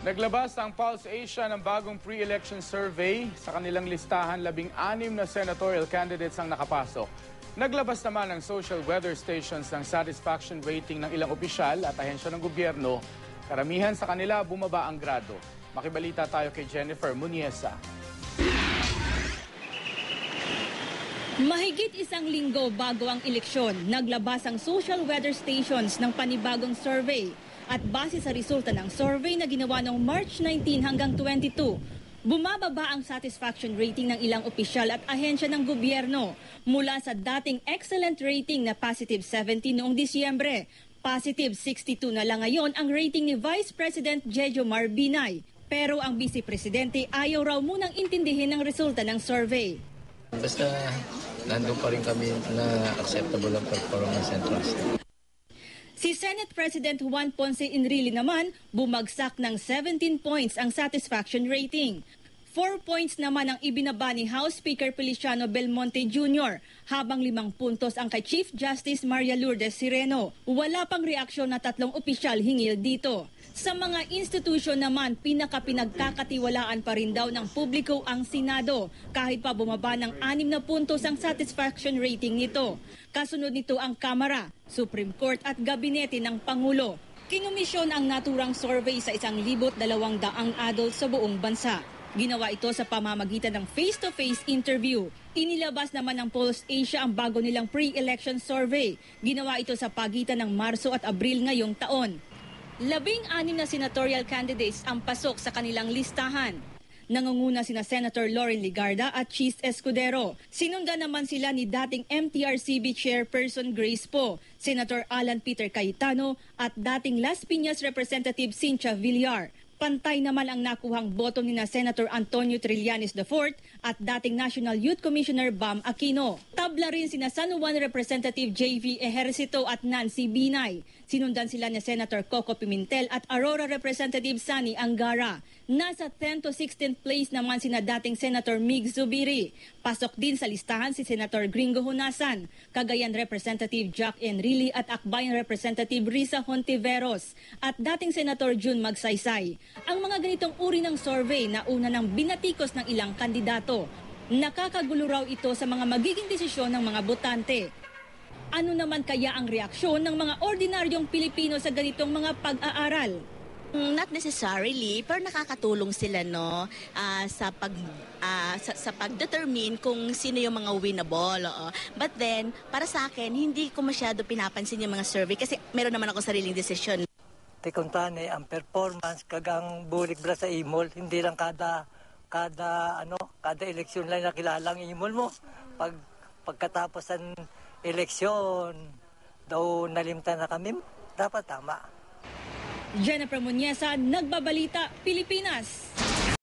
Naglabas ang Pulse Asia ng bagong pre-election survey. Sa kanilang listahan, 16 na senatorial candidates ang nakapasok. Naglabas naman ang social weather stations ng satisfaction rating ng ilang opisyal at ahensya ng gobyerno. Karamihan sa kanila bumaba ang grado. Makibalita tayo kay Jennifer Muniesa. Mahigit isang linggo bago ang eleksyon, naglabas ang social weather stations ng panibagong survey. At base sa resulta ng survey na ginawa noong March 19 hanggang 22, bumababa ang satisfaction rating ng ilang opisyal at ahensya ng gobyerno mula sa dating excellent rating na positive 70 noong Disyembre. Positive 62 na lang ngayon ang rating ni Vice President Jejomar Binay. Pero ang Vice Presidente ayaw raw munang intindihin ang resulta ng survey. Basta nandun pa rin kami na acceptable ang performance and trust. Si Senate President Juan Ponce Enrile naman, bumagsak ng 17 points ang satisfaction rating. 4 points naman ang ibinaba ni House Speaker Feliciano Belmonte Jr., habang 5 puntos ang kay Chief Justice Maria Lourdes Sireno. Wala pang reaksyon na 3 opisyal hingil dito. Sa mga institusyon naman, pinagkakatiwalaan pa rin daw ng publiko ang Senado, kahit pa bumaba ng 6 na puntos ang satisfaction rating nito. Kasunod nito ang Kamara, Supreme Court at Gabinete ng Pangulo. Kinomisyon ang naturang survey sa 1,200 adults sa buong bansa. Ginawa ito sa pamamagitan ng face-to-face interview. Inilabas naman ng Pulse Asia ang bago nilang pre-election survey. Ginawa ito sa pagitan ng Marso at Abril ngayong taon. 16 na senatorial candidates ang pasok sa kanilang listahan. Nangunguna sina Senator Loren Legarda at Chis Escudero. Sinundan naman sila ni dating MTRCB Chairperson Grace Poe, Senator Alan Peter Cayetano at dating Las Piñas Representative Cynthia Villar. Pantay naman ang nakuhang boto ni na Senator Antonio Trillanes IV at dating National Youth Commissioner Bam Aquino. Tabla rin sina San Juan Representative JV Ejercito at Nancy Binay. Sinundan sila ni Senator Coco Pimentel at Aurora Representative Sani Angara. Nasa 10th to 16th place naman sina dating Senator Mig Zubiri. Pasok din sa listahan si Senator Gringo Honasan, Cagayan Representative Jack Enrile at Akbayan Representative Risa Hontiveros at dating Senator June Magsaysay. Ang mga ganitong uri ng survey na una ng binatikos ng ilang kandidato. Nakakagulo raw ito sa mga magiging desisyon ng mga botante. Ano naman kaya ang reaksyon ng mga ordinaryong Pilipino sa ganitong mga pag-aaral? Not necessarily, pero nakakatulong sila sa pag-determine kung sino yung mga winnable. But then, para sa akin, hindi ko masyado pinapansin yung mga survey kasi meron naman ako sariling desisyon. Tikuntane ang performance kagang bulik bra sa imol, hindi lang kada eleksyon lang nakilala ang imol mo. Pagkatapos ng eleksyon, daw nalimtan na kami, dapat tama. Jennifer Muniesa, Nagbabalita, Pilipinas.